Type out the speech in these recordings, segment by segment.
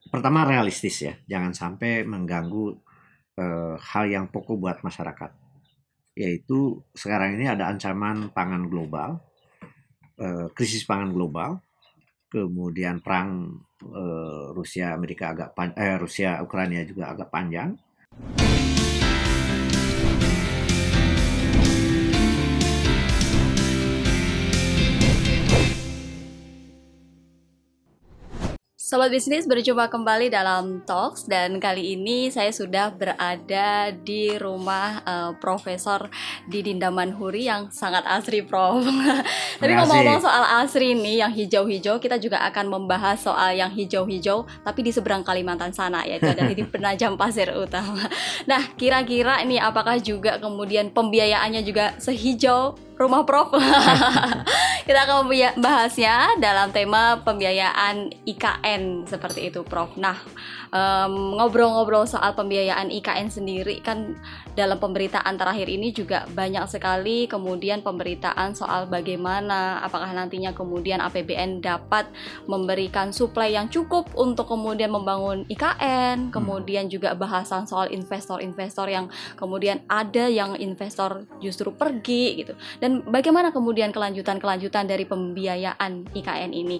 pertama realistis ya, jangan sampai mengganggu hal yang pokok buat masyarakat. Yaitu sekarang ini ada ancaman pangan global, krisis pangan global, kemudian perang Rusia Amerika Rusia Ukraina juga agak panjang. Sobat bisnis, berjumpa kembali dalam Talks dan kali ini saya sudah berada di rumah Profesor Didin Damanhuri yang sangat asri, Prof. Tapi Terima ngomong-ngomong kasih. soal asri nih, yang hijau-hijau, kita juga akan membahas soal yang hijau-hijau tapi di seberang Kalimantan sana, yaitu ada di Penajam Pasir Utara. Nah, kira-kira ini apakah juga kemudian pembiayaannya juga sehijau rumah Prof? Kita akan membahasnya dalam tema pembiayaan IKN seperti itu, Prof. Nah, ngobrol-ngobrol soal pembiayaan IKN sendiri kan dalam pemberitaan terakhir ini juga banyak sekali kemudian pemberitaan soal bagaimana apakah nantinya kemudian APBN dapat memberikan suplai yang cukup untuk kemudian membangun IKN, kemudian juga bahasan soal investor-investor yang kemudian ada yang investor justru pergi gitu. Dan bagaimana kemudian kelanjutan dari pembiayaan IKN ini?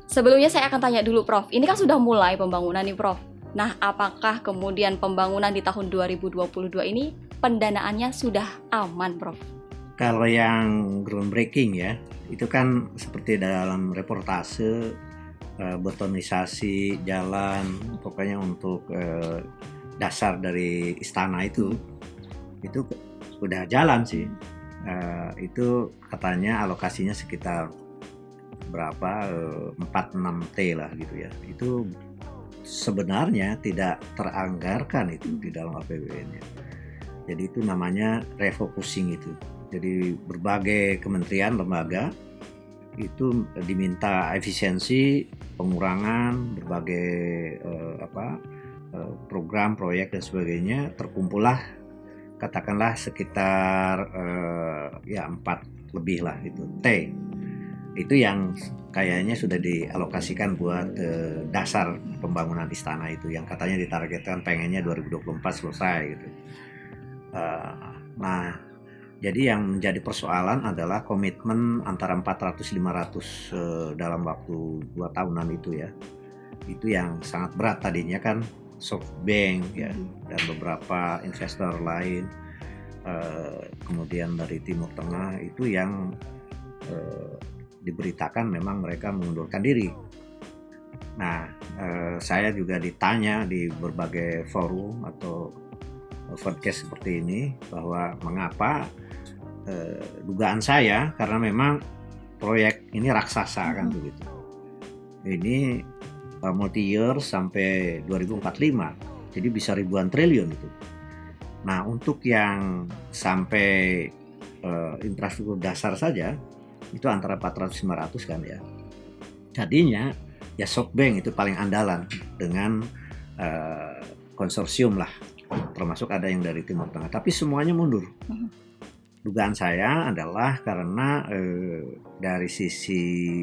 Sebelumnya saya akan tanya dulu, Prof. Ini kan sudah mulai pembangunan nih, Prof. Nah, apakah kemudian pembangunan di tahun 2022 ini pendanaannya sudah aman, Prof? Kalau yang groundbreaking ya, itu kan seperti dalam reportase, betonisasi jalan, pokoknya untuk dasar dari istana itu udah jalan sih. Itu katanya alokasinya sekitar berapa 4-6 T lah gitu ya. Itu sebenarnya tidak teranggarkan itu di dalam APBN-nya. Jadi itu namanya refocusing itu. Jadi berbagai kementerian lembaga itu diminta efisiensi, pengurangan berbagai program, proyek dan sebagainya, terkumpullah katakanlah sekitar 4 lebih lah gitu T. Itu yang kayaknya sudah dialokasikan buat dasar pembangunan istana itu yang katanya ditargetkan pengennya 2024 selesai gitu. Nah, jadi yang menjadi persoalan adalah komitmen antara 400-500 dalam waktu 2 tahunan itu ya. Itu yang sangat berat tadinya kan SoftBank ya dan beberapa investor lain, kemudian dari Timur Tengah itu yang diberitakan memang mereka mengundurkan diri. Nah, saya juga ditanya di berbagai forum atau podcast seperti ini bahwa mengapa dugaan saya karena memang proyek ini raksasa kan begitu. Ini multi-year sampai 2045, jadi bisa ribuan triliun itu. Nah, untuk yang sampai infrastruktur dasar saja itu antara 400-500 kan ya. Jadinya ya SoftBank itu paling andalan dengan konsorsium lah, termasuk ada yang dari Timur Tengah, tapi semuanya mundur. Dugaan saya adalah karena dari sisi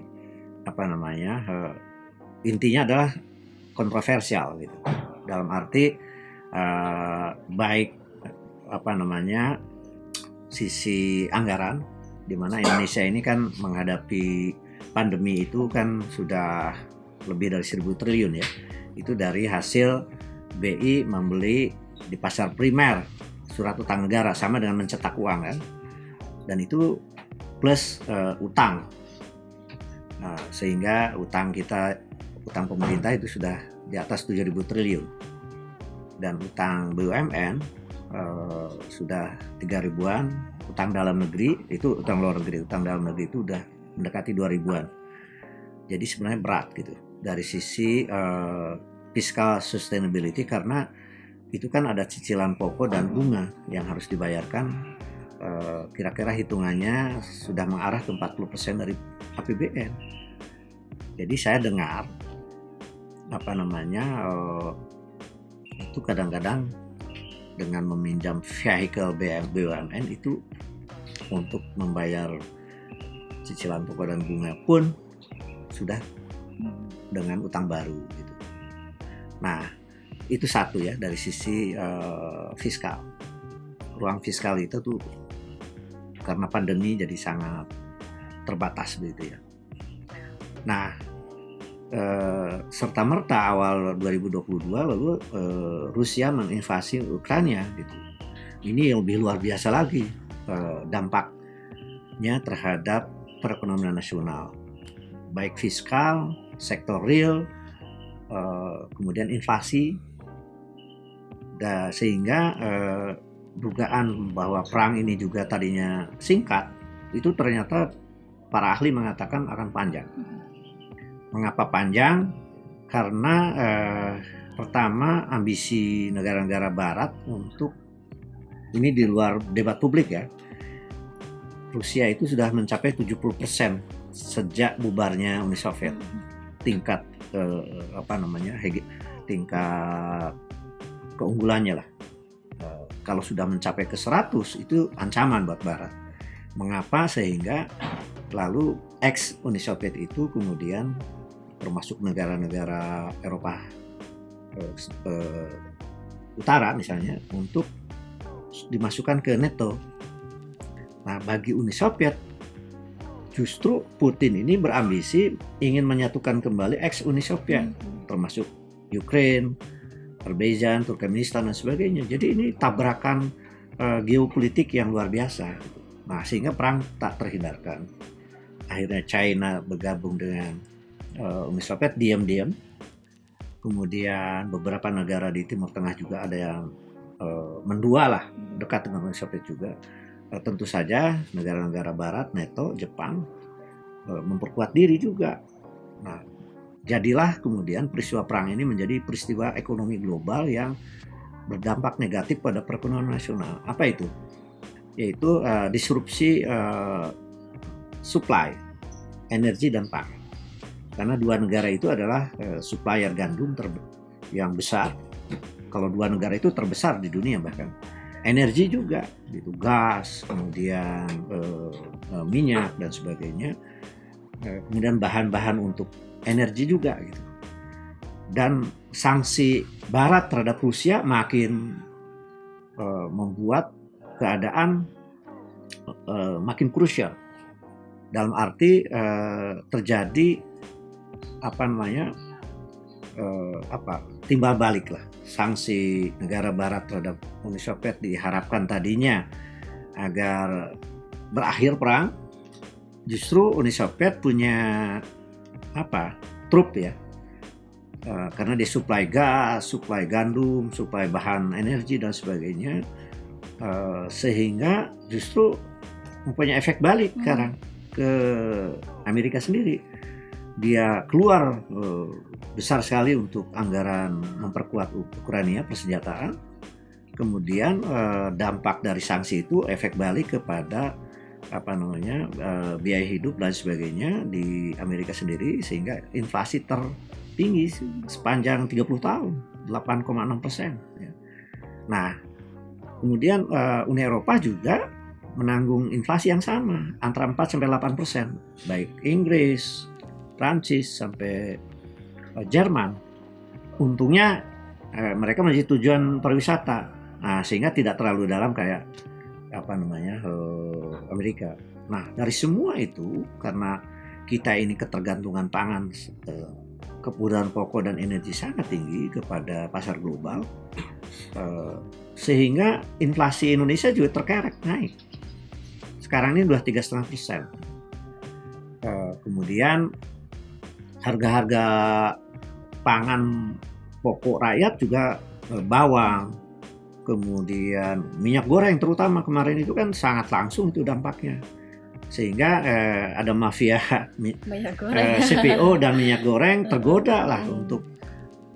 intinya adalah kontroversial gitu. Dalam arti baik sisi anggaran, di mana Indonesia ini kan menghadapi pandemi itu kan sudah lebih dari 1.000 triliun ya. Itu dari hasil BI membeli di pasar primer surat utang negara sama dengan mencetak uang kan. Dan itu plus utang. Nah, sehingga utang pemerintah itu sudah di atas 7.000 triliun. Dan utang BUMN sudah 3.000-an, utang dalam negeri itu utang luar negeri, utang dalam negeri itu udah mendekati 2.000-an. Jadi sebenarnya berat gitu dari sisi fiscal sustainability karena itu kan ada cicilan pokok dan bunga yang harus dibayarkan. Kira-kira hitungannya sudah mengarah ke 40% dari APBN. Jadi saya dengar itu kadang-kadang dengan meminjam vehicle BUMN itu untuk membayar cicilan pokok dan bunga pun sudah dengan utang baru gitu. Nah, itu satu ya dari sisi fiskal. Ruang fiskal itu tuh karena pandemi jadi sangat terbatas begitu ya. Nah, serta merta awal 2022 lalu Rusia menginvasi Ukraina gitu. Ini yang lebih luar biasa lagi dampaknya terhadap perekonomian nasional, baik fiskal, sektor real, kemudian inflasi, sehingga dugaan bahwa perang ini juga tadinya singkat itu ternyata para ahli mengatakan akan panjang. Mengapa panjang? Karena pertama ambisi negara-negara Barat untuk ini di luar debat publik ya. Rusia itu sudah mencapai 70% sejak bubarnya Uni Soviet. Tingkat tingkat keunggulannya lah. Kalau sudah mencapai ke 100 itu ancaman buat Barat. Mengapa? Sehingga lalu ex Uni Soviet itu kemudian termasuk negara-negara Eropa Utara misalnya untuk dimasukkan ke NATO. Nah, bagi Uni Soviet justru Putin ini berambisi ingin menyatukan kembali ex Uni Soviet termasuk Ukraina, Azerbaijan, Turkmenistan dan sebagainya. Jadi ini tabrakan geopolitik yang luar biasa. Nah, sehingga perang tak terhindarkan. Akhirnya China bergabung dengan Uni Soviet diam-diam. Kemudian beberapa negara di Timur Tengah juga ada yang mendua lah, dekat dengan Uni Soviet juga. Tentu saja negara-negara Barat, NATO, Jepang memperkuat diri juga. Nah, jadilah kemudian peristiwa perang ini menjadi peristiwa ekonomi global yang berdampak negatif pada perekonomian nasional. Apa itu? Yaitu disrupsi supply energi dan pangan. Karena dua negara itu adalah supplier gandum yang besar. Kalau dua negara itu terbesar di dunia bahkan. Energi juga, gitu, gas, kemudian minyak dan sebagainya. Kemudian bahan-bahan untuk energi juga gitu. Dan sanksi Barat terhadap Rusia makin membuat keadaan makin krusial. Dalam arti terjadi timbal balik lah. Sanksi negara Barat terhadap Uni Soviet diharapkan tadinya agar berakhir perang. Justru Uni Soviet punya trup ya, karena dia suplai gas, suplai gandum, suplai bahan energi dan sebagainya, sehingga justru mempunyai efek balik sekarang ke Amerika sendiri. Dia keluar besar sekali untuk anggaran memperkuat Ukraina persenjataan. Kemudian dampak dari sanksi itu efek balik kepada biaya hidup dan sebagainya di Amerika sendiri, sehingga inflasi tertinggi sepanjang 30 tahun 8,6%. Nah, kemudian Uni Eropa juga menanggung inflasi yang sama antara 4-8%, baik Inggris, Prancis sampai Jerman. Untungnya mereka menjadi tujuan pariwisata, sehingga tidak terlalu dalam kayak Amerika. Nah, dari semua itu karena kita ini ketergantungan pangan, kebutuhan pokok dan energi sangat tinggi kepada pasar global, sehingga inflasi Indonesia juga terkerek naik. Sekarang ini udah 3,5%. Kemudian harga-harga pangan pokok rakyat juga bawang, kemudian minyak goreng terutama kemarin itu kan sangat langsung itu dampaknya, sehingga ada mafia minyak goreng. CPO dan minyak goreng tergoda lah untuk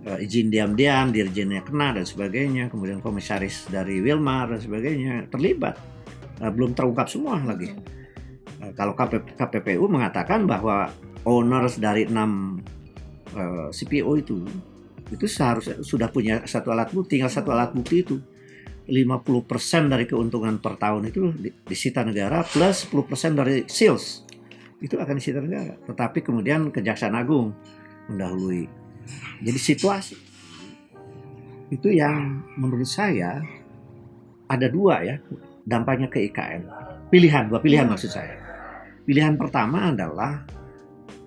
izin diam-diam, dirjennya kena dan sebagainya, kemudian komisaris dari Wilmar dan sebagainya terlibat, belum terungkap semua lagi. Kalau KPPU mengatakan bahwa owners dari 6 CPO itu seharusnya sudah punya satu alat bukti, tinggal satu alat bukti itu 50% dari keuntungan per tahun itu disita negara plus 10% dari sales itu akan disita negara. Tetapi kemudian Kejaksaan Agung mendahului. Jadi situasi itu yang menurut saya ada dua ya dampaknya ke IKN. Dua pilihan maksud saya. Pilihan pertama adalah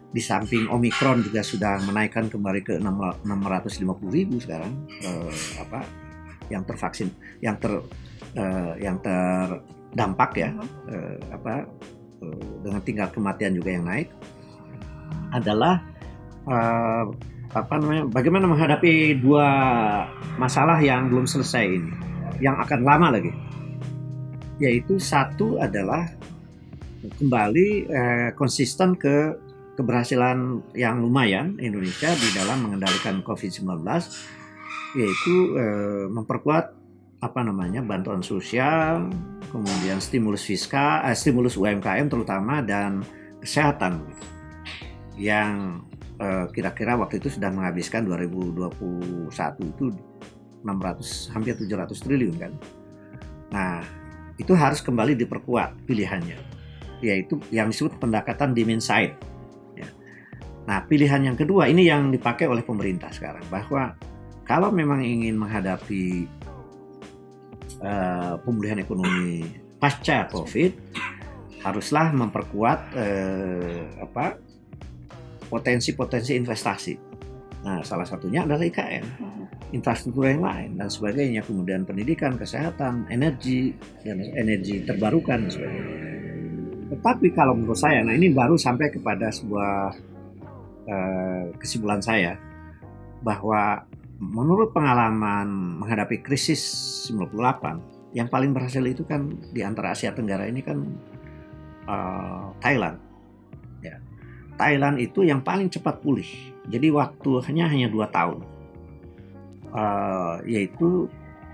di samping Omikron juga sudah menaikkan kembali ke 650.000 sekarang yang tervaksin, yang terdampak ya, dengan tingkat kematian juga yang naik, adalah bagaimana menghadapi dua masalah yang belum selesai ini, yang akan lama lagi. Yaitu satu adalah kembali konsisten ke keberhasilan yang lumayan Indonesia di dalam mengendalikan COVID-19, yaitu memperkuat bantuan sosial, kemudian stimulus fiskal, stimulus UMKM terutama, dan kesehatan yang kira-kira waktu itu sudah menghabiskan 2021 itu hampir 700 triliun kan. Nah, itu harus kembali diperkuat pilihannya, yaitu yang disebut pendekatan demand side. Ya. Nah, pilihan yang kedua ini yang dipakai oleh pemerintah sekarang, bahwa kalau memang ingin menghadapi pemulihan ekonomi pasca COVID, haruslah memperkuat potensi-potensi investasi. Nah, salah satunya adalah IKN, infrastruktur yang lain dan sebagainya, kemudian pendidikan, kesehatan, energi terbarukan dan sebagainya. Tetapi kalau menurut saya, nah ini baru sampai kepada sebuah kesimpulan saya, bahwa menurut pengalaman menghadapi krisis 98, yang paling berhasil itu kan di antara Asia Tenggara ini kan Thailand. Ya. Thailand itu yang paling cepat pulih. Jadi waktunya hanya 2 tahun. Yaitu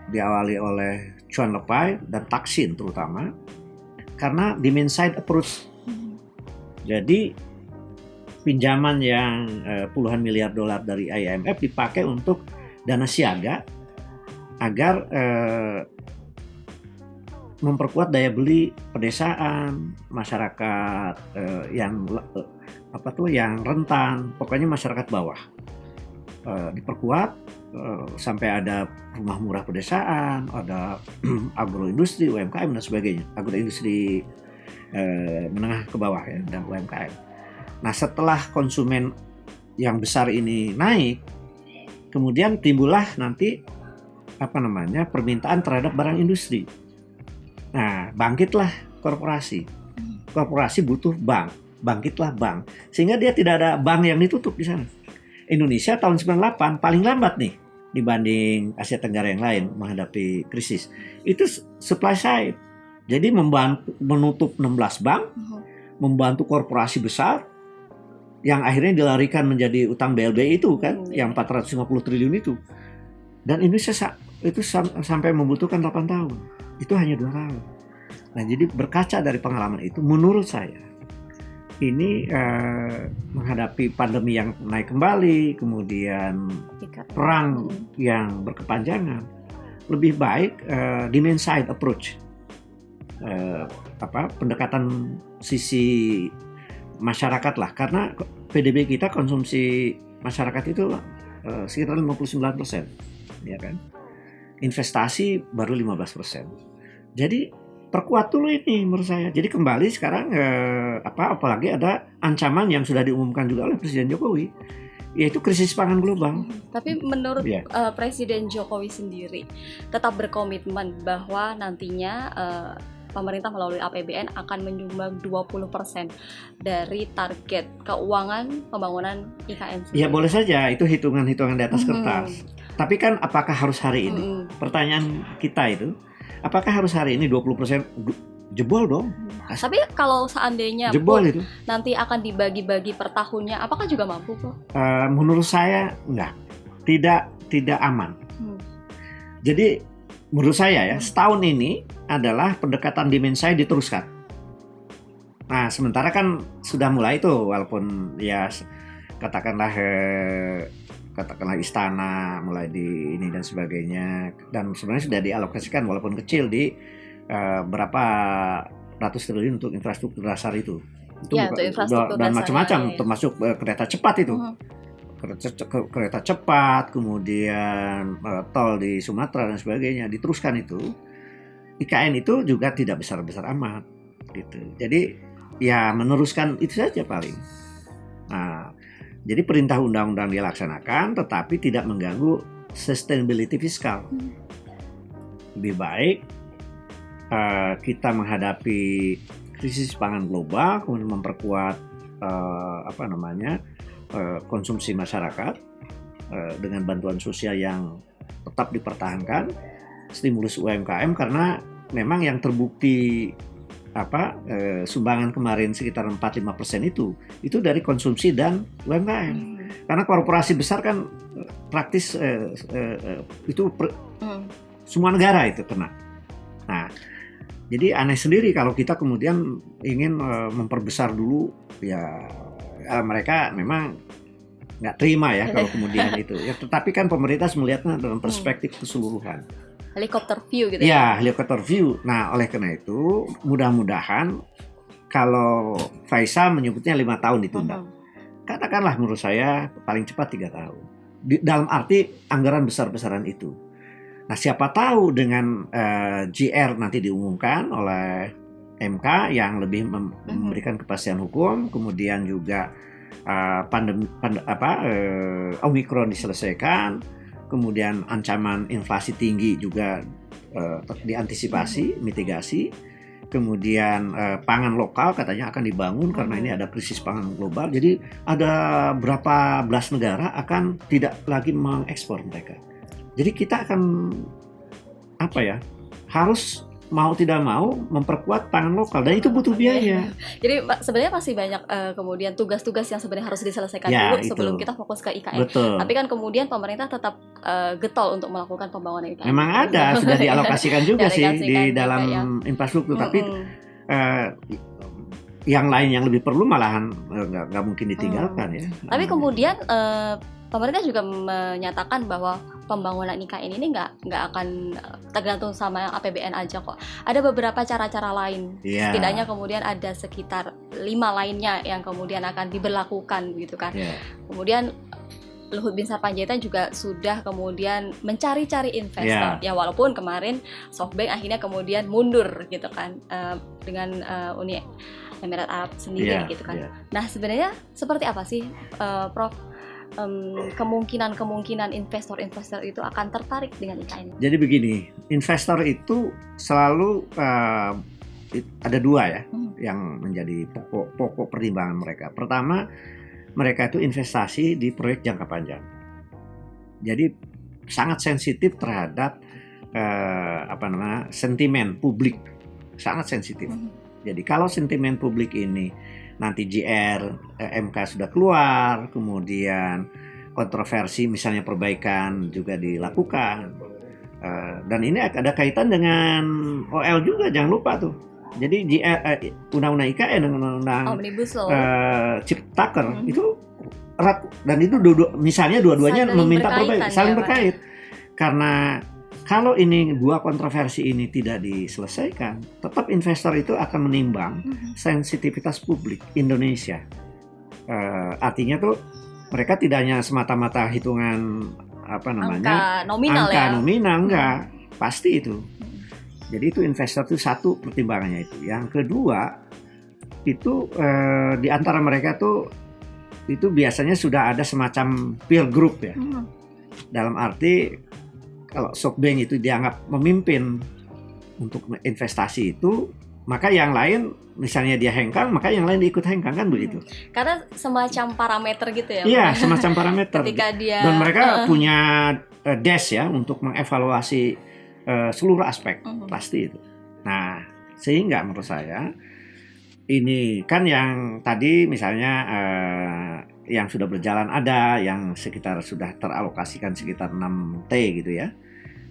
diawali oleh Chuan Lepai dan Thaksin terutama, karena demand side approach. Jadi pinjaman yang puluhan miliar dolar dari IMF dipakai untuk dana siaga agar memperkuat daya beli pedesaan, masyarakat yang rentan, pokoknya masyarakat bawah. Diperkuat sampai ada rumah murah pedesaan, ada agroindustri, UMKM dan sebagainya, agroindustri menengah ke bawah ya, dan UMKM. Nah, setelah konsumen yang besar ini naik, kemudian timbullah nanti permintaan terhadap barang industri. Nah, bangkitlah korporasi. Korporasi butuh bank, bangkitlah bank. Sehingga dia tidak ada bank yang ditutup di sana. Indonesia tahun 98 paling lambat nih dibanding Asia Tenggara yang lain menghadapi krisis. Itu supply side. Jadi menutup 16 bank, membantu korporasi besar yang akhirnya dilarikan menjadi utang BLBI itu kan, yang 450 triliun itu. Dan Indonesia itu sampai membutuhkan 8 tahun. Itu hanya 2 tahun. Nah, jadi berkaca dari pengalaman itu, menurut saya ini menghadapi pandemi yang naik kembali, kemudian perang yang berkepanjangan, lebih baik demand side approach, pendekatan sisi masyarakat lah, karena PDB kita, konsumsi masyarakat itu sekitar 59%, ya kan? Investasi baru 15%. Jadi perkuat dulu ini menurut saya. Jadi kembali sekarang apalagi ada ancaman yang sudah diumumkan juga oleh Presiden Jokowi, yaitu krisis pangan global. Tapi menurut Presiden Jokowi sendiri tetap berkomitmen bahwa nantinya pemerintah melalui APBN akan menyumbang 20% dari target keuangan pembangunan IKN sendiri. Ya boleh saja, itu hitungan-hitungan di atas kertas. Tapi kan apakah harus hari ini? Pertanyaan kita itu, apakah harus hari ini 20%? Jebol dong. Tapi kalau seandainya jebol itu nanti akan dibagi-bagi per tahunnya, apakah juga mampu kok? Menurut saya enggak. Tidak aman. Jadi menurut saya ya, setahun ini adalah pendekatan demand side diteruskan. Nah, sementara kan sudah mulai itu, walaupun ya katakanlah istana mulai di ini dan sebagainya, dan sebenarnya sudah dialokasikan walaupun kecil di berapa ratus triliun untuk infrastruktur dasar itu. Ya, untuk infrastruktur dan dasar macam-macam, termasuk kereta cepat itu. kereta cepat, kemudian tol di Sumatera dan sebagainya, diteruskan itu, IKN itu juga tidak besar-besar amat gitu. Jadi ya meneruskan itu saja paling. Nah, jadi perintah undang-undang dilaksanakan tetapi tidak mengganggu sustainability fiskal. Lebih baik kita menghadapi krisis pangan global, kemudian memperkuat konsumsi masyarakat dengan bantuan sosial yang tetap dipertahankan, stimulus UMKM, karena memang yang terbukti sumbangan kemarin sekitar 4-5% itu dari konsumsi dan UMKM. Karena korporasi besar kan praktis semua negara itu kena. Nah, jadi aneh sendiri kalau kita kemudian ingin memperbesar dulu, ya mereka memang nggak terima ya kalau kemudian itu. Ya, tetapi kan pemerintah melihatnya dalam perspektif keseluruhan. Helikopter view gitu ya. Ya, helikopter view. Nah, oleh karena itu mudah-mudahan kalau Faisal menyebutnya 5 tahun ditunda. Katakanlah menurut saya paling cepat 3 tahun. Dalam arti anggaran besar-besaran itu. Nah, siapa tahu dengan GR nanti diumumkan oleh MK yang lebih memberikan kepastian hukum, kemudian juga Omikron diselesaikan, kemudian ancaman inflasi tinggi juga diantisipasi, mitigasi, kemudian pangan lokal katanya akan dibangun karena ini ada krisis pangan global. Jadi ada berapa belas negara akan tidak lagi mengekspor mereka. Jadi kita akan harus mau tidak mau memperkuat pangan lokal, dan itu butuh biaya. Jadi sebenarnya masih banyak kemudian tugas-tugas yang sebenarnya harus diselesaikan dulu sebelum kita fokus ke IKN. Betul. Tapi kan kemudian pemerintah tetap getol untuk melakukan pembangunan IKN. Memang ada, sudah dialokasikan juga sih di dalam infrastruktur, tapi yang lain yang lebih perlu malahan nggak mungkin ditinggalkan ya. Tapi kemudian pemerintah juga menyatakan bahwa pembangunan IKN ini nggak akan tergantung sama APBN aja kok. Ada beberapa cara-cara lain. Setidaknya kemudian ada sekitar 5 lainnya yang kemudian akan diberlakukan gitu kan. Kemudian Luhut Binsar Panjaitan juga sudah kemudian mencari-cari investor. Ya walaupun kemarin SoftBank akhirnya kemudian mundur gitu kan dengan Uni Emirat Arab sendiri gitu kan. Nah, sebenarnya seperti apa sih Prof? Kemungkinan investor-investor itu akan tertarik dengan IKN? Jadi begini, investor itu selalu ada 2 ya yang menjadi pokok pertimbangan mereka. Pertama, mereka itu investasi di proyek jangka panjang. Jadi sangat sensitif terhadap sentimen publik, sangat sensitif. Jadi kalau sentimen publik ini nanti GR MK sudah keluar, kemudian kontroversi misalnya perbaikan juga dilakukan, dan ini ada kaitan dengan OL juga, jangan lupa tuh. Jadi undang-undang IKN dengan undang-undang Ciptaker itu erat, dan itu misalnya dua-duanya meminta perbaikan, saling berkait. Karena kalau ini 2 kontroversi ini tidak diselesaikan, tetap investor itu akan menimbang sensitivitas publik Indonesia. Artinya tuh mereka tidak hanya semata-mata hitungan angka nominal, enggak, pasti itu. Jadi itu investor itu satu pertimbangannya itu. Yang kedua itu di antara mereka tuh itu biasanya sudah ada semacam peer group ya. Dalam arti kalau SoftBank itu dianggap memimpin untuk investasi itu, maka yang lain misalnya dia hengkang, maka yang lain diikut hengkang, kan begitu. Karena semacam parameter gitu ya. Iya, semacam parameter. Dan mereka punya desk ya untuk mengevaluasi seluruh aspek, pasti itu. Nah, sehingga menurut saya ini kan yang tadi misalnya yang sudah berjalan ada yang sudah teralokasikan sekitar 6T gitu ya,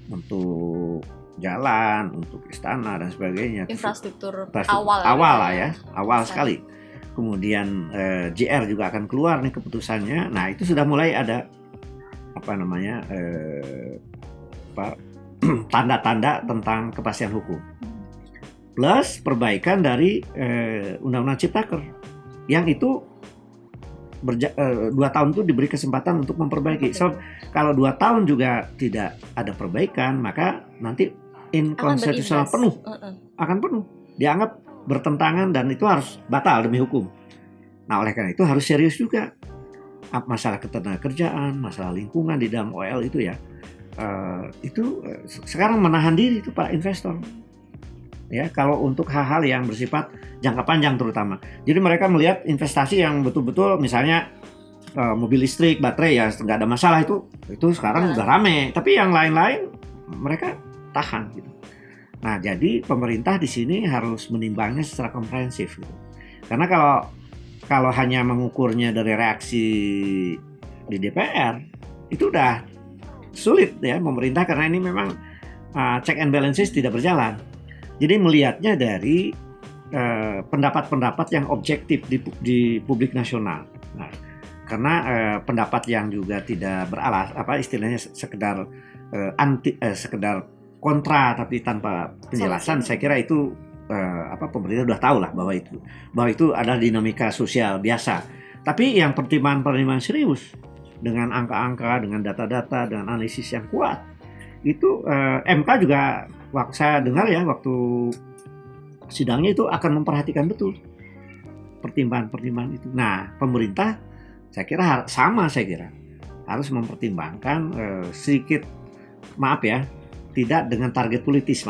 untuk jalan, untuk istana dan sebagainya. Infrastruktur awal lah ya, awal sekali. Kemudian JR juga akan keluar nih keputusannya. Nah, itu sudah mulai ada tanda-tanda tentang kepastian hukum. Plus perbaikan dari Undang-Undang Ciptaker yang itu 2 tahun itu diberi kesempatan untuk memperbaiki. So kalau 2 tahun juga tidak ada perbaikan, maka nanti inkonstitusional penuh, akan penuh, dianggap bertentangan dan itu harus batal demi hukum. Nah oleh karena itu harus serius juga masalah ketenagakerjaan, masalah lingkungan di dalam OL itu ya. Sekarang menahan diri itu Pak investor. Ya, kalau untuk hal-hal yang bersifat jangka panjang terutama. Jadi mereka melihat investasi yang betul-betul misalnya mobil listrik, baterai ya nggak ada masalah itu sekarang udah rame. Tapi yang lain-lain mereka tahan gitu. Nah, jadi pemerintah di sini harus menimbangnya secara komprehensif gitu. Karena kalau hanya mengukurnya dari reaksi di DPR itu udah sulit ya pemerintah karena ini memang check and balances tidak berjalan. Jadi melihatnya dari pendapat-pendapat yang objektif di publik nasional. Nah, karena pendapat yang juga tidak beralas, istilahnya sekedar sekedar kontra tapi tanpa penjelasan, saya kira itu pemerintah sudah tahu lah bahwa itu adalah dinamika sosial biasa. Tapi yang pertimbangan serius dengan angka-angka, dengan data-data, dengan analisis yang kuat, itu MK juga saya dengar ya waktu sidangnya itu akan memperhatikan betul pertimbangan-pertimbangan itu. Nah, pemerintah saya kira harus mempertimbangkan sedikit tidak dengan target politis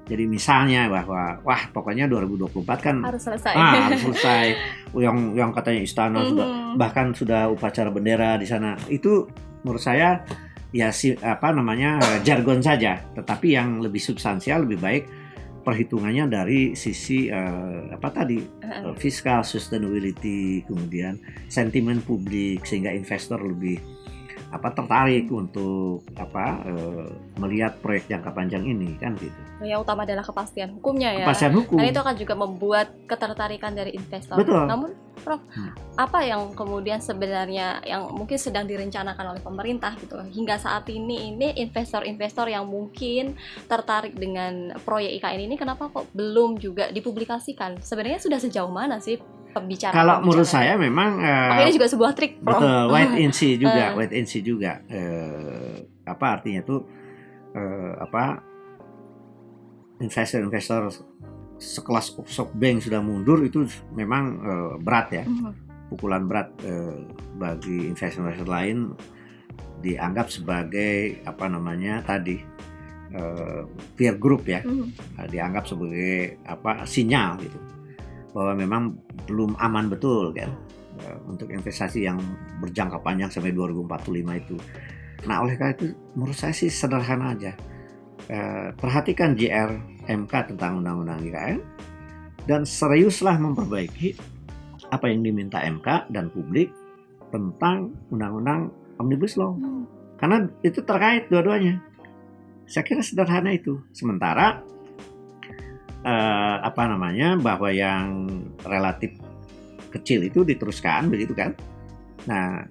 Jadi misalnya bahwa pokoknya 2024 kan harus selesai. Harus selesai. Yang katanya istana bahkan sudah upacara bendera di sana. Itu menurut saya ya jargon saja, tetapi yang lebih substansial lebih baik perhitungannya dari sisi fiskal, sustainability, kemudian sentimen publik sehingga investor lebih tertarik untuk melihat proyek jangka panjang ini kan gitu. Yang utama adalah kepastian hukumnya ya. Kepastian hukum. Karena itu akan juga membuat ketertarikan dari investor. Betul. Namun Prof, apa yang kemudian sebenarnya yang mungkin sedang direncanakan oleh pemerintah gitu hingga saat ini investor-investor yang mungkin tertarik dengan proyek IKN ini kenapa kok belum juga dipublikasikan? Sebenarnya sudah sejauh mana sih pembicaraan? Kalau menurut saya memang ini juga sebuah trik, Prof. Betul, wait and see juga. Artinya itu investor sekelas SoftBank sudah mundur itu memang berat ya, pukulan berat bagi investor lain, dianggap sebagai peer group ya, dianggap sebagai sinyal gitu bahwa memang belum aman betul kan untuk investasi yang berjangka panjang sampai 2045 itu. Nah oleh karena itu menurut saya sih sederhana aja. Perhatikan JR MK tentang undang-undang IKN dan seriuslah memperbaiki apa yang diminta MK dan publik tentang undang-undang Omnibus Law karena itu terkait dua-duanya. Saya kira sederhana itu. Sementara bahwa yang relatif kecil itu diteruskan begitu kan. Nah,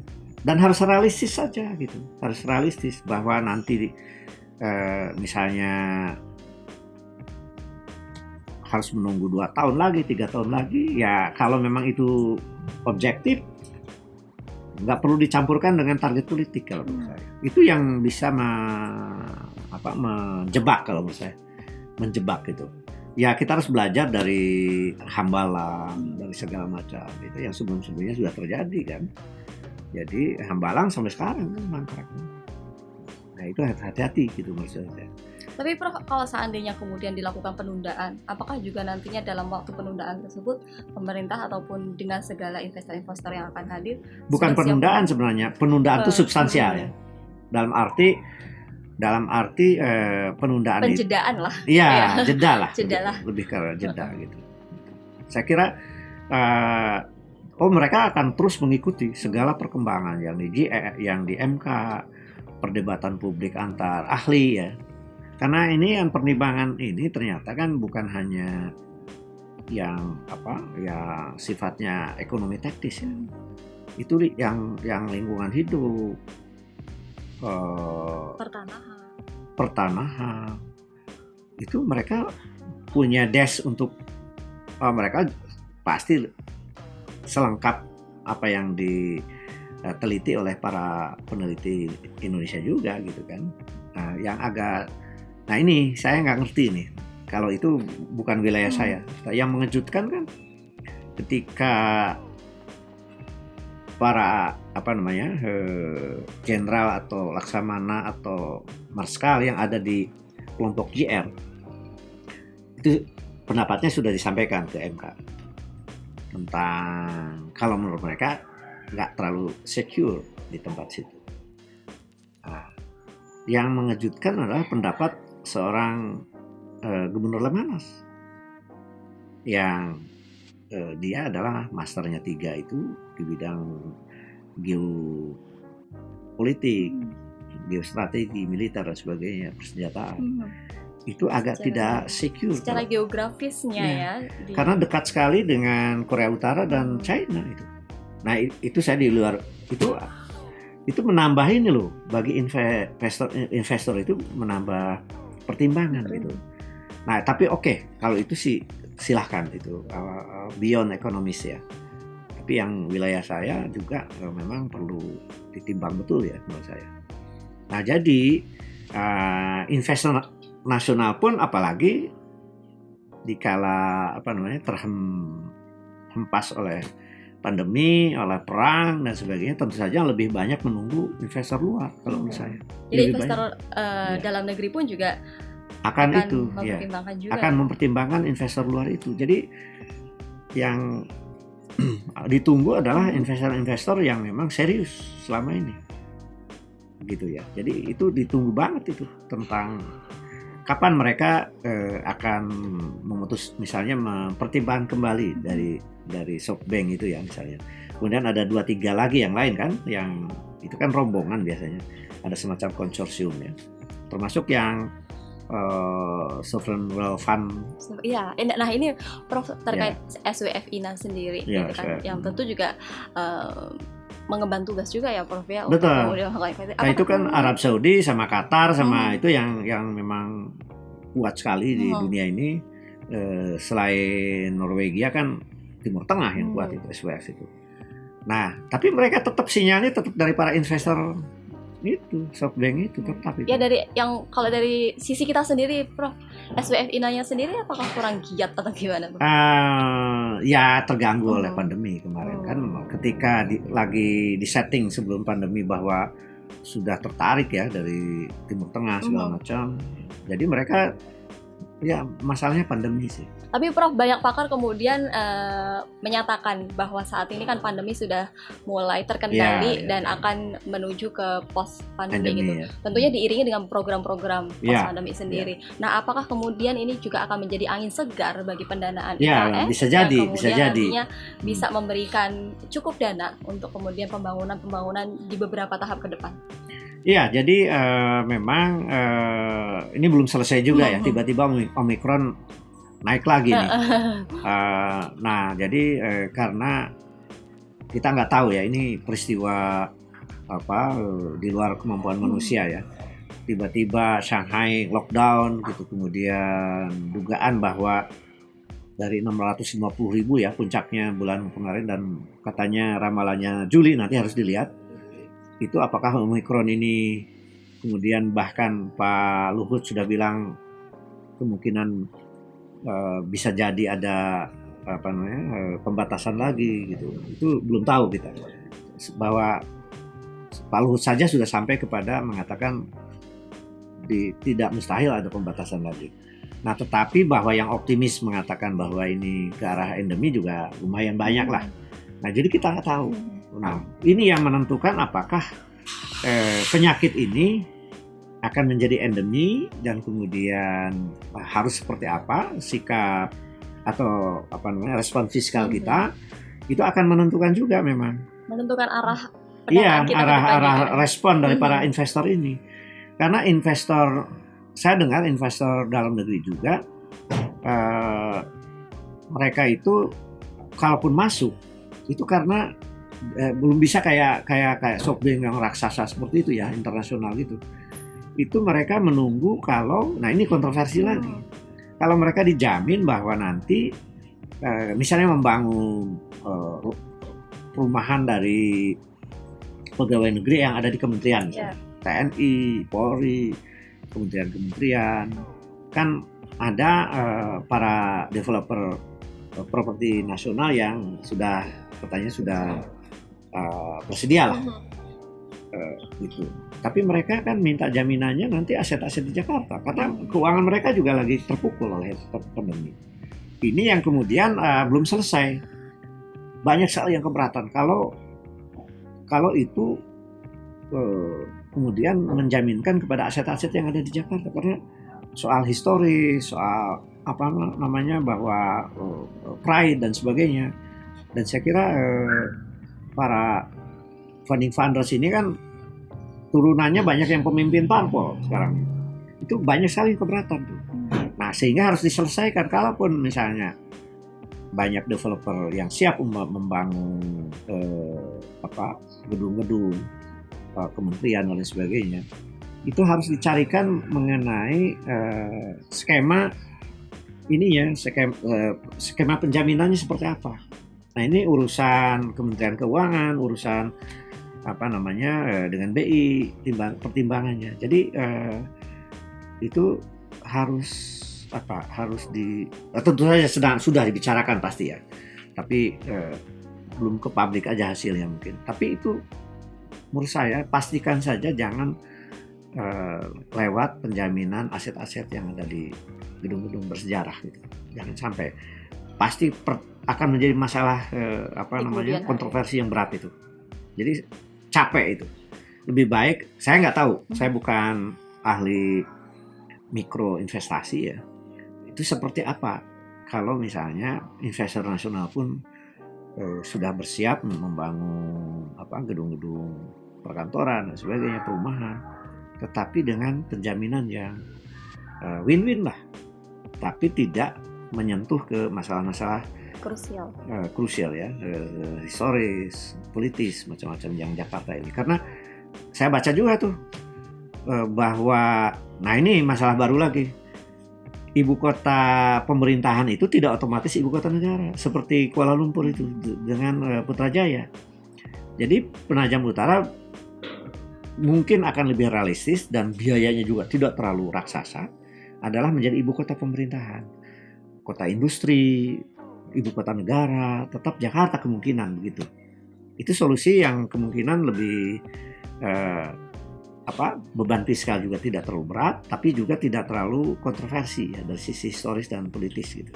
dan harus realistis saja gitu. Harus realistis bahwa nanti misalnya harus menunggu 2 tahun lagi, 3 tahun lagi, ya kalau memang itu objektif, nggak perlu dicampurkan dengan target politik kalau menurut saya. Itu yang bisa menjebak kalau menurut saya, menjebak gitu. Ya kita harus belajar dari Hambalang, dari segala macam itu yang sebelum-sebelumnya sudah terjadi kan. Jadi Hambalang sampai sekarang kan mangkraknya. Nah itu hati-hati gitu menurut saya. Tapi Prof, kalau seandainya kemudian dilakukan penundaan, apakah juga nantinya dalam waktu penundaan tersebut pemerintah ataupun dengan segala investor-investor yang akan hadir? Bukan penundaan sebenarnya, penundaan itu substansial ya. Dalam arti penundaan penjedaan lah. Iya, jeda lah. Lebih ke jeda gitu. Saya kira mereka akan terus mengikuti segala perkembangan yang di MK, perdebatan publik antar ahli ya. Karena ini yang pertimbangan ini ternyata kan bukan hanya yang sifatnya ekonomi teknis ya. Itu yang lingkungan hidup, pertanahan. Itu mereka punya desk untuk mereka pasti selengkap apa yang diteliti oleh para peneliti Indonesia juga gitu kan. Nah ini saya nggak ngerti nih, kalau itu bukan wilayah saya. Yang mengejutkan kan ketika para jenderal atau laksamana atau marskal yang ada di kelompok JR itu pendapatnya sudah disampaikan ke MK tentang kalau menurut mereka nggak terlalu secure di tempat situ. Nah, yang mengejutkan adalah pendapat seorang Gubernur Lemhanas yang dia adalah masternya 3 itu di bidang geopolitik, geostrategi, militer dan sebagainya, persenjataan. Itu agak tidak secure secara geografisnya ya. Karena dekat sekali dengan Korea Utara dan China itu. Nah itu saya di luar itu menambah ini loh, bagi investor itu menambah pertimbangan gitu. Nah tapi oke, kalau itu sih silahkan itu beyond ekonomis ya. Tapi yang wilayah saya juga memang perlu ditimbang betul ya menurut saya. Nah jadi investor nasional pun apalagi dikala terhempas oleh pandemi, oleh perang dan sebagainya, tentu saja lebih banyak menunggu investor luar kalau menurut saya. Jadi investor dalam negeri pun juga akan mempertimbangkan investor luar itu. Jadi yang ditunggu adalah investor-investor yang memang serius selama ini, gitu ya. Jadi itu ditunggu banget itu tentang kapan mereka akan memutus, misalnya mempertimbangkan kembali dari SoftBank itu ya misalnya. Kemudian ada 2-3 lagi yang lain kan, yang itu kan rombongan biasanya, ada semacam konsorsium ya, termasuk yang Sovereign Wealth Fund. Iya, nah ini Prof terkait SWF-INA sendiri, ya, gitu kan, yang tentu juga mengemban tugas juga ya Prof ya. Betul. Nah itu kan Arab Saudi sama Qatar sama itu yang memang kuat sekali di dunia ini. Selain Norwegia kan Timur Tengah yang kuat itu SWF itu. Nah tapi mereka tetap sinyalnya tetap dari para investor itu, SoftBank itu tetap itu. Ya kalau dari sisi kita sendiri Prof, SWF-INA-nya sendiri apakah kurang giat atau gimana Prof? Ya terganggu oleh pandemi kemarin kan, ketika lagi di setting sebelum pandemi bahwa sudah tertarik ya dari Timur Tengah segala macam. Jadi mereka ya masalahnya pandemi sih. Tapi Prof, banyak pakar kemudian menyatakan bahwa saat ini kan pandemi sudah mulai terkendali dan akan menuju ke post pandemi gitu. Ya. Tentunya diiringi dengan program-program post pandemi sendiri. Nah, apakah kemudian ini juga akan menjadi angin segar bagi pendanaan IKN? Bisa jadi, bisa jadi. Bisa memberikan cukup dana untuk kemudian pembangunan di beberapa tahap ke depan. Iya, jadi memang ini belum selesai juga ya. Tiba-tiba Omikron naik lagi nih. Nah, jadi karena kita nggak tahu ya, ini peristiwa di luar kemampuan manusia ya. Tiba-tiba Shanghai lockdown gitu, kemudian dugaan bahwa dari 650.000 ya puncaknya bulan kemarin, dan katanya ramalannya Juli nanti harus dilihat. Itu apakah Omikron ini, kemudian bahkan Pak Luhut sudah bilang kemungkinan bisa jadi ada pembatasan lagi gitu. Itu belum tahu kita. Bahwa Pak Luhut saja sudah sampai kepada mengatakan tidak mustahil ada pembatasan lagi. Nah, tetapi bahwa yang optimis mengatakan bahwa ini ke arah endemi juga lumayan banyak lah. Nah, jadi kita nggak tahu. Nah, ini yang menentukan apakah penyakit ini akan menjadi endemi, dan kemudian harus seperti apa sikap atau respon fiskal kita. Itu akan menentukan juga, memang menentukan arah respon dari para investor ini. Karena saya dengar investor dalam negeri juga mereka itu kalaupun masuk itu karena belum bisa kayak SoftBank yang raksasa seperti itu ya, internasional gitu. Itu mereka menunggu nah ini kontroversi lagi. Kalau mereka dijamin bahwa nanti misalnya membangun perumahan dari pegawai negeri yang ada di kementerian, TNI, Polri, kementerian-kementerian, kan ada para developer properti nasional yang sudah katanya sudah bersedia lah, gitu. Tapi mereka kan minta jaminannya nanti aset-aset di Jakarta, karena keuangan mereka juga lagi terpukul oleh pandemi. Ini yang kemudian belum selesai. Banyak sekali yang keberatan kalau itu kemudian menjaminkan kepada aset-aset yang ada di Jakarta, karena soal historis, soal apa namanya bahwa pride dan sebagainya. Dan saya kira para funding funders ini kan turunannya banyak yang pemimpin parpol sekarang. Itu banyak sekali keberatan tuh. Nah, sehingga harus diselesaikan. Kalaupun misalnya banyak developer yang siap membangun gedung-gedung kementerian dan sebagainya, itu harus dicarikan mengenai skema skema penjaminannya seperti apa. Nah, ini urusan Kementerian Keuangan, urusan dengan BI pertimbangannya. Jadi itu harus tentu saja sudah dibicarakan pasti ya, tapi belum ke publik aja hasilnya mungkin. Tapi itu menurut saya pastikan saja jangan lewat penjaminan aset-aset yang ada di gedung-gedung bersejarah gitu. Jangan sampai, pasti akan menjadi masalah kontroversi yang berat itu. Jadi capek itu. Lebih baik, saya nggak tahu, saya bukan ahli mikro investasi ya. Itu seperti apa kalau misalnya investor nasional pun sudah bersiap membangun gedung-gedung perkantoran dan sebagainya, perumahan, tetapi dengan penjaminan yang win-win lah, tapi tidak menyentuh ke masalah-masalah krusial ya, historis, politis, macam-macam yang Jakarta ini. Karena saya baca juga tuh bahwa, nah ini masalah baru lagi, ibu kota pemerintahan itu tidak otomatis ibu kota negara, seperti Kuala Lumpur itu dengan Putrajaya. Jadi Penajam Utara mungkin akan lebih realistis dan biayanya juga tidak terlalu raksasa, adalah menjadi ibu kota pemerintahan, kota industri, ibu kota negara, tetap Jakarta kemungkinan begitu. Itu solusi yang kemungkinan lebih beban fiskal juga tidak terlalu berat, tapi juga tidak terlalu kontroversi ya dari sisi historis dan politis gitu.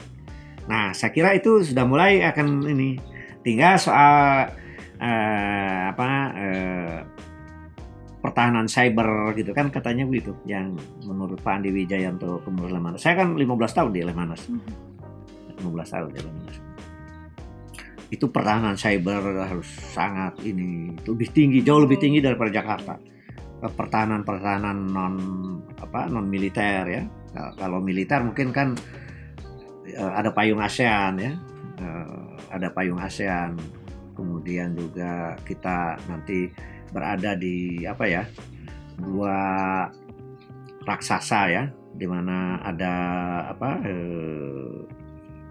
Nah, saya kira itu sudah mulai akan ini. Tinggal soal pertahanan cyber gitu kan katanya begitu, yang menurut Pak Andi Wijayanto pengurus Lemhanas. Saya kan 15 tahun di Lemhanas. 15 tahun di Lemhanas. Itu pertahanan cyber harus sangat lebih tinggi, jauh lebih tinggi daripada Jakarta. Pertahanan non militer ya. Kalau militer mungkin kan ada payung ASEAN ya. Ada payung ASEAN. Kemudian juga kita nanti berada di dua raksasa ya, di mana ada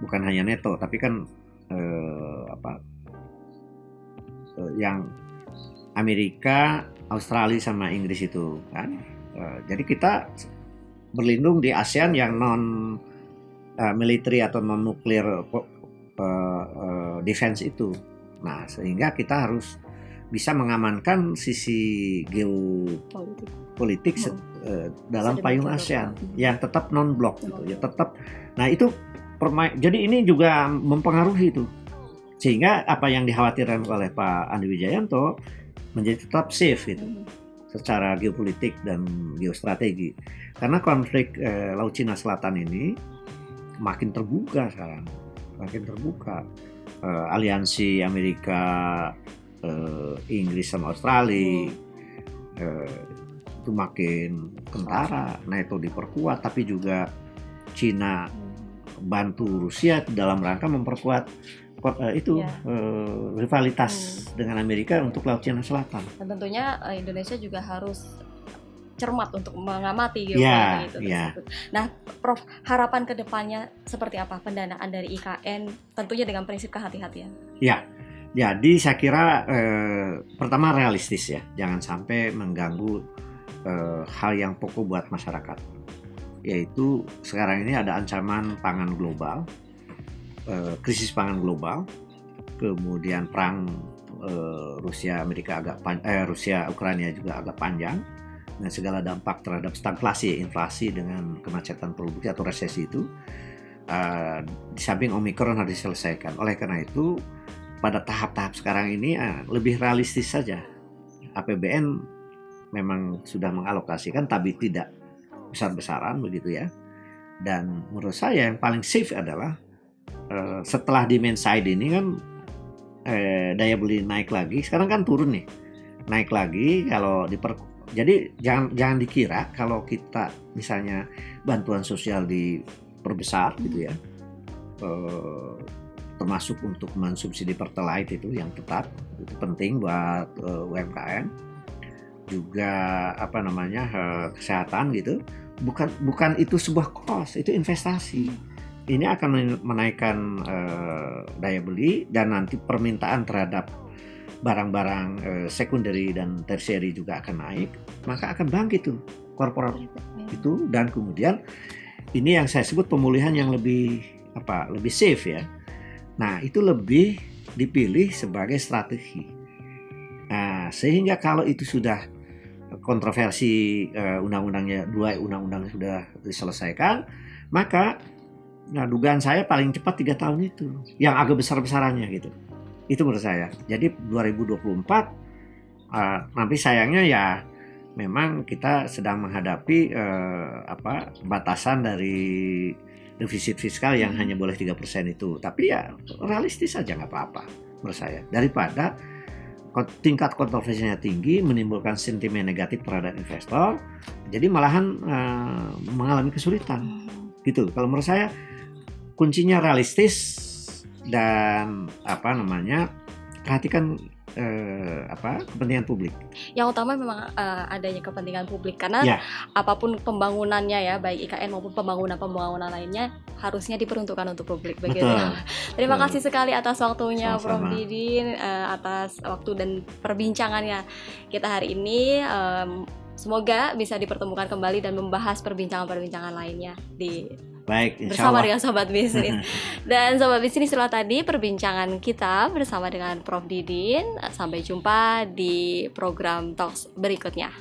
bukan hanya NATO tapi kan yang Amerika, Australia sama Inggris itu kan. Jadi kita berlindung di ASEAN yang non military atau non nuklir defense itu. Nah, sehingga kita harus bisa mengamankan sisi geopolitik dalam payung ASEAN yang tetap non-blok gitu ya, tetap. Nah, itu jadi ini juga mempengaruhi itu. Sehingga apa yang dikhawatirkan oleh Pak Andi Wijayanto menjadi tetap safe gitu, secara geopolitik dan geostrategi. Karena konflik Laut Cina Selatan ini makin terbuka sekarang, makin terbuka. Aliansi Amerika, Inggris sama Australia itu makin kentara, NATO diperkuat, tapi juga Cina bantu Rusia dalam rangka memperkuat rivalitas dengan Amerika untuk Laut Cina Selatan. Dan tentunya Indonesia juga harus cermat untuk mengamati geopolitik tersebut. Nah, Prof, harapan kedepannya seperti apa pendanaan dari IKN, tentunya dengan prinsip kehati-hatian? Ya, Jadi saya kira pertama realistis ya, jangan sampai mengganggu hal yang pokok buat masyarakat. Yaitu sekarang ini ada ancaman pangan global, krisis pangan global, kemudian perang Rusia Ukraina juga agak panjang, dengan segala dampak terhadap stagflasi, inflasi dengan kemacetan produksi atau resesi itu. Di samping Omikron harus diselesaikan. Oleh karena itu pada tahap-tahap sekarang ini lebih realistis saja. APBN memang sudah mengalokasikan tapi tidak besar-besaran begitu ya. Dan menurut saya yang paling safe adalah setelah demand side ini kan daya beli naik lagi. Sekarang kan turun nih, naik lagi. Jadi jangan dikira kalau kita misalnya bantuan sosial diperbesar gitu ya. Termasuk untuk mensubsidi Pertalite itu yang tetap itu penting buat UMKM, juga kesehatan gitu. Bukan itu sebuah cost, itu investasi. Ini akan menaikkan daya beli dan nanti permintaan terhadap barang-barang secondary dan tertiary juga akan naik, maka akan bangkit tuh korporat itu. Dan kemudian ini yang saya sebut pemulihan yang lebih safe ya. Nah, itu lebih dipilih sebagai strategi. Nah, sehingga kalau itu sudah kontroversi undang-undangnya, 2 undang-undang sudah diselesaikan, maka dugaan saya paling cepat 3 tahun itu, yang agak besar-besarannya gitu. Itu menurut saya. Jadi 2024 nanti sayangnya ya memang kita sedang menghadapi batasan dari defisit fiskal yang hanya boleh 3% itu. Tapi ya realistis saja, nggak apa-apa menurut saya. Daripada tingkat kontroversinya tinggi, menimbulkan sentimen negatif terhadap investor, jadi malahan mengalami kesulitan. Gitu. Kalau menurut saya kuncinya realistis dan perhatikan kepentingan publik. Yang utama memang adanya kepentingan publik, karena apapun pembangunannya ya, baik IKN maupun pembangunan lainnya harusnya diperuntukkan untuk publik. Begitu. Terima kasih sekali atas waktunya. Sama-sama. Prof. Didin, atas waktu dan perbincangannya kita hari ini. Semoga bisa dipertemukan kembali dan membahas perbincangan-perbincangan lainnya bersama dengan Sobat Bisnis. Dan Sobat Bisnis, setelah tadi perbincangan kita bersama dengan Prof. Didin. Sampai jumpa di program Talks berikutnya.